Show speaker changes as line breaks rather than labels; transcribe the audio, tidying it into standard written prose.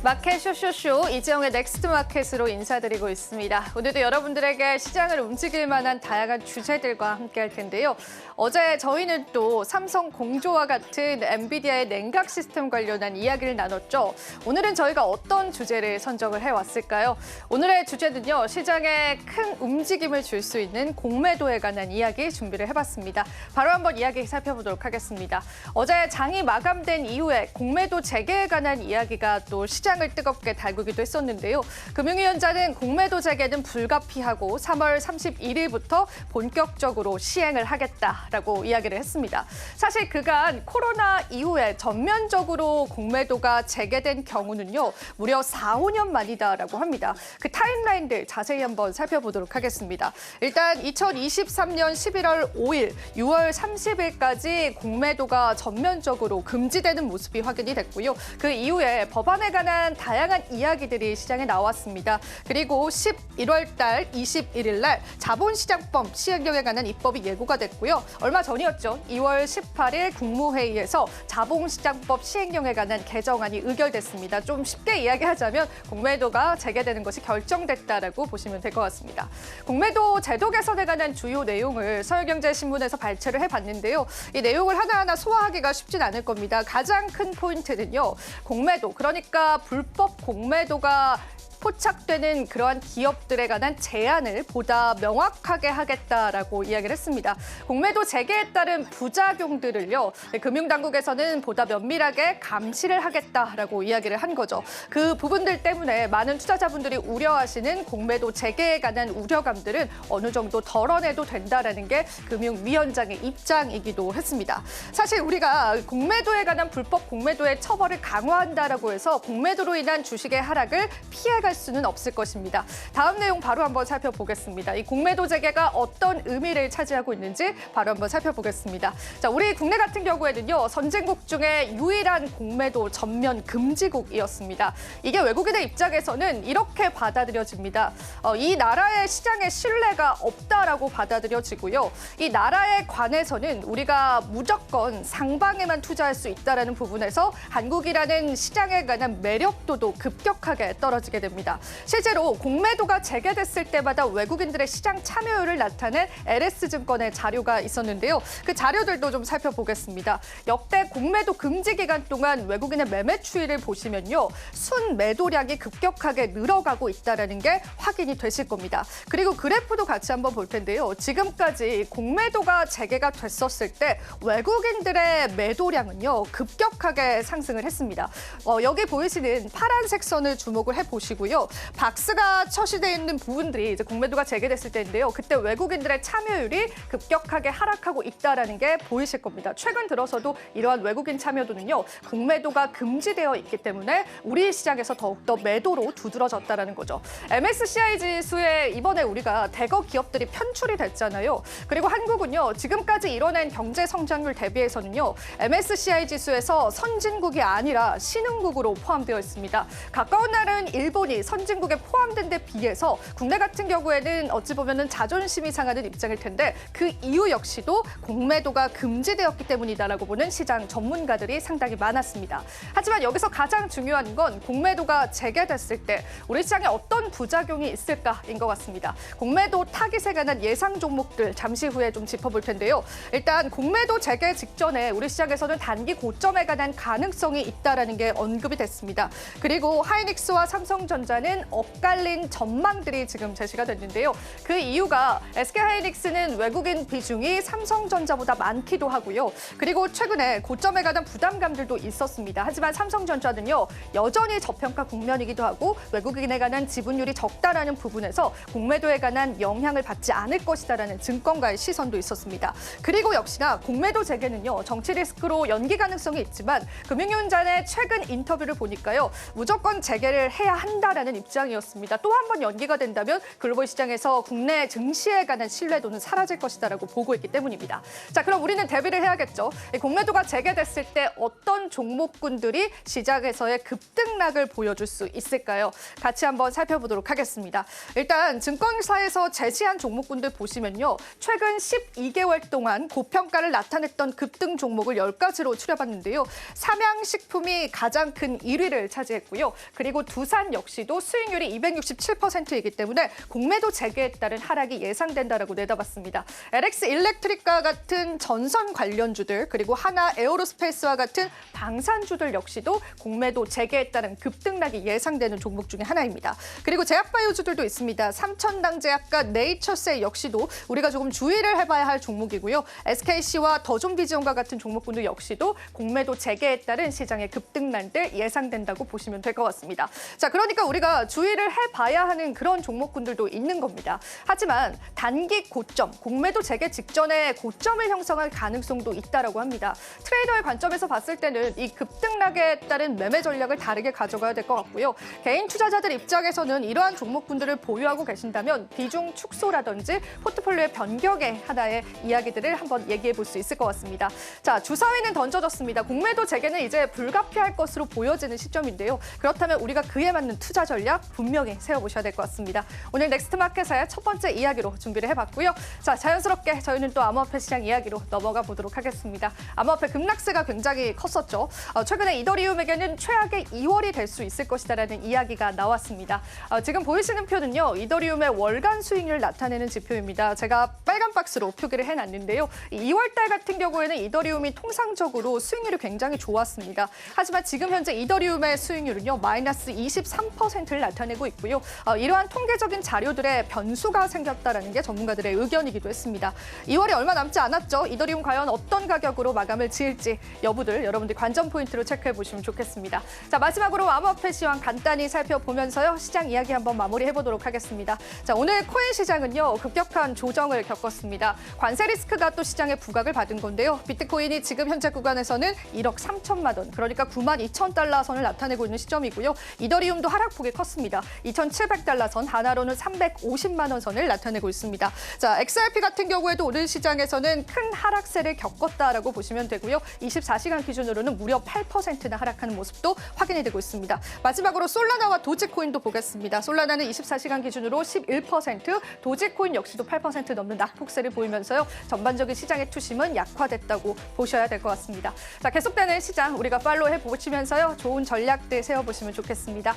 마켓 쇼쇼쇼 이재용의 넥스트 마켓으로 인사드리고 있습니다. 오늘도 여러분들에게 시장을 움직일 만한 다양한 주제들과 함께할 텐데요. 어제 저희는 또 삼성 공조와 같은 엔비디아의 냉각 시스템 관련한 이야기를 나눴죠. 오늘은 저희가 어떤 주제를 선정을 해왔을까요? 오늘의 주제는요. 시장에 큰 움직임을 줄 수 있는 공매도에 관한 이야기 준비를 해봤습니다. 바로 한번 이야기 살펴보도록 하겠습니다. 어제 장이 마감된 이후에 공매도 재개에 관한 이야기가 또 시장을 뜨겁게 달구기도 했었는데요. 금융위원장은 공매도 재개는 불가피하고 3월 31일부터 본격적으로 시행을 하겠다라고 이야기를 했습니다. 사실 그간 코로나 이후에 전면적으로 공매도가 재개된 경우는요. 무려 4, 5년 만이다라고 합니다. 그 타임라인들 자세히 한번 살펴보도록 하겠습니다. 일단 2023년 11월 5일, 6월 30일까지 공매도가 전면적으로 금지되는 모습이 확인이 됐고요. 그 이후에 법안에 관한 다양한 이야기들이 시장에 나왔습니다. 그리고 11월 달 21일 날 자본시장법 시행령에 관한 입법이 예고가 됐고요. 얼마 전이었죠. 2월 18일 국무회의에서 자본시장법 시행령에 관한 개정안이 의결됐습니다. 좀 쉽게 이야기하자면 공매도가 재개되는 것이 결정됐다라고 보시면 될 것 같습니다. 공매도 제도 개선에 관한 주요 내용을 서울경제신문에서 발췌를 해봤는데요. 이 내용을 하나하나 소화하기가 쉽진 않을 겁니다. 가장 큰 포인트는요. 공매도, 그러니까 불법 공매도가 포착되는 그러한 기업들에 관한 제한을 보다 명확하게 하겠다라고 이야기를 했습니다. 공매도 재개에 따른 부작용들을요. 금융당국에서는 보다 면밀하게 감시를 하겠다라고 이야기를 한 거죠. 그 부분들 때문에 많은 투자자분들이 우려하시는 공매도 재개에 관한 우려감들은 어느 정도 덜어내도 된다라는 게 금융위원장의 입장이기도 했습니다. 사실 우리가 공매도에 관한 불법 공매도의 처벌을 강화한다라고 해서 공매도로 인한 주식의 하락을 피해갈 수는 없을 것입니다. 다음 내용 바로 한번 살펴보겠습니다. 이 공매도 재개가 어떤 의미를 차지하고 있는지 바로 한번 살펴보겠습니다. 자, 우리 국내 같은 경우에는요. 선진국 중에 유일한 공매도 전면 금지국이었습니다. 이게 외국인의 입장에서는 이렇게 받아들여집니다. 이 나라의 시장에 신뢰가 없다라고 받아들여지고요. 이 나라에 관해서는 우리가 무조건 상방에만 투자할 수 있다라는 부분에서 한국이라는 시장에 관한 매력도도 급격하게 떨어지게 됩니다. 실제로 공매도가 재개됐을 때마다 외국인들의 시장 참여율을 나타낸 LS증권의 자료가 있었는데요. 그 자료들도 좀 살펴보겠습니다. 역대 공매도 금지 기간 동안 외국인의 매매 추이를 보시면요. 순 매도량이 급격하게 늘어가고 있다는 게 확인이 되실 겁니다. 그리고 그래프도 같이 한번 볼 텐데요. 지금까지 공매도가 재개가 됐었을 때 외국인들의 매도량은요. 급격하게 상승을 했습니다. 여기 보이시는 파란색 선을 주목을 해보시고요. 박스가 처시되어 있는 부분들이 이제 공매도가 재개됐을 때인데요. 그때 외국인들의 참여율이 급격하게 하락하고 있다는 게 보이실 겁니다. 최근 들어서도 이러한 외국인 참여도는요. 공매도가 금지되어 있기 때문에 우리 시장에서 더욱더 매도로 두드러졌다는 거죠. MSCI 지수에 이번에 우리가 대거 기업들이 편출이 됐잖아요. 그리고 한국은요. 지금까지 이뤄낸 경제 성장률 대비해서는요. MSCI 지수에서 선진국이 아니라 신흥국으로 포함되어 있습니다. 가까운 날은 일본이 선진국에 포함된 데 비해서 국내 같은 경우에는 어찌 보면은 자존심이 상하는 입장일 텐데 그 이유 역시도 공매도가 금지되었기 때문이다라고 보는 시장 전문가들이 상당히 많았습니다. 하지만 여기서 가장 중요한 건 공매도가 재개됐을 때 우리 시장에 어떤 부작용이 있을까인 것 같습니다. 공매도 타깃에 관한 예상 종목들 잠시 후에 좀 짚어볼 텐데요. 일단 공매도 재개 직전에 우리 시장에서는 단기 고점에 관한 가능성이 있다라는 게 언급이 됐습니다. 그리고 하이닉스와 삼성전자는 엇갈린 전망들이 지금 제시가 됐는데요. 그 이유가 SK하이닉스는 외국인 비중이 삼성전자보다 많기도 하고요. 그리고 최근에 고점에 관한 부담감들도 있었습니다. 하지만 삼성전자는요. 여전히 저평가 국면이기도 하고 외국인에 관한 지분율이 적다라는 부분에서 공매도에 관한 영향을 받지 않을 것이다라는 증권가의 시선도 있었습니다. 그리고 역시나 공매도 재개는요. 정치 리스크로 연기 가능성이 있지만 금융위원장의 최근 인터뷰를 보니까요. 무조건 재개를 해야 한다 된다라는 입장이었습니다. 또 한 번 연기가 된다면 글로벌 시장에서 국내 증시에 관한 신뢰도는 사라질 것이다라고 보고 있기 때문입니다. 자, 그럼 우리는 대비를 해야겠죠. 공매도가 재개됐을 때 어떤 종목군들이 시장에서의 급등락을 보여줄 수 있을까요? 같이 한번 살펴보도록 하겠습니다. 일단 증권사에서 제시한 종목군들 보시면요. 최근 12개월 동안 고평가를 나타냈던 급등 종목을 10가지로 추려봤는데요. 삼양식품이 가장 큰 1위를 차지했고요. 그리고 두산 역시도 수익률이 267%이기 때문에 공매도 재개에 따른 하락이 예상된다라고 내다봤습니다. LX 일렉트릭과 같은 전선 관련주들 그리고 하나 에어로스페이스와 같은 방산주들 역시도 공매도 재개에 따른 급등락이 예상되는 종목 중에 하나입니다. 그리고 제약바이오주들도 있습니다. 삼천당제약과 네이처셀 역시도 우리가 조금 주의를 해봐야 할 종목이고요. SKC와 더존비지온과 같은 종목군들 역시도 공매도 재개에 따른 시장의 급등락들 예상된다고 보시면 될 것 같습니다. 자, 그러니까 우리가 주의를 해봐야 하는 그런 종목군들도 있는 겁니다. 하지만 단기 고점, 공매도 재개 직전에 고점을 형성할 가능성도 있다라고 합니다. 트레이더의 관점에서 봤을 때는 이 급등락에 따른 매매 전략을 다르게 가져가야 될 것 같고요. 개인 투자자들 입장에서는 이러한 종목군들을 보유하고 계신다면 비중 축소라든지 포트폴리오의 변경의 하나의 이야기들을 한번 얘기해 볼 수 있을 것 같습니다. 자, 주사위는 던져졌습니다. 공매도 재개는 이제 불가피할 것으로 보여지는 시점인데요. 그렇다면 우리가 그에 맞는 투자 전략 분명히 세워보셔야 될 것 같습니다. 오늘 넥스트마켓의 첫 번째 이야기로 준비를 해봤고요. 자, 자연스럽게 저희는 또 암호화폐 시장 이야기로 넘어가 보도록 하겠습니다. 암호화폐 급락세가 굉장히 컸었죠. 최근에 이더리움에게는 최악의 2월이 될 수 있을 것이다라는 이야기가 나왔습니다. 지금 보이시는 표는요. 이더리움의 월간 수익률을 나타내는 지표입니다. 제가 빨간 박스로 표기를 해놨는데요. 2월 달 같은 경우에는 이더리움이 통상적으로 수익률이 굉장히 좋았습니다. 하지만 지금 현재 이더리움의 수익률은요. 마이너스 23%를 나타내고 있고요. 이러한 통계적인 자료들의 변수가 생겼다는 게 전문가들의 의견이기도 했습니다. 2월이 얼마 남지 않았죠. 이더리움 과연 어떤 가격으로 마감을 지을지 여부들 여러분들 관전 포인트로 체크해 보시면 좋겠습니다. 자, 마지막으로 암호화폐 시황 간단히 살펴보면서요. 시장 이야기 한번 마무리해 보도록 하겠습니다. 자, 오늘 코인 시장은요. 급격한 조정을 겪었습니다. 관세 리스크가 또 시장에 부각을 받은 건데요. 비트코인이 지금 현재 구간에서는 1억 3천만 원, 그러니까 92,000달러 선을 나타내고 있는 시점이고요. 이더리움도 하락폭이 컸습니다. 2,700달러 선, 하나로는 350만 원 선을 나타내고 있습니다. 자, XRP 같은 경우에도 오늘 시장에서는 큰 하락세를 겪었다라고 보시면 되고요. 24시간 기준으로는 무려 8%나 하락하는 모습도 확인이 되고 있습니다. 마지막으로 솔라나와 도지코인도 보겠습니다. 솔라나는 24시간 기준으로 11%, 도지코인 역시도 8% 넘는 낙폭세를 보이면서요. 전반적인 시장의 투심은 약화됐다고 보셔야 될 것 같습니다. 자, 계속되는 시장 우리가 팔로우 해보시면서요. 좋은 전략들 세워보시면 좋겠습니다.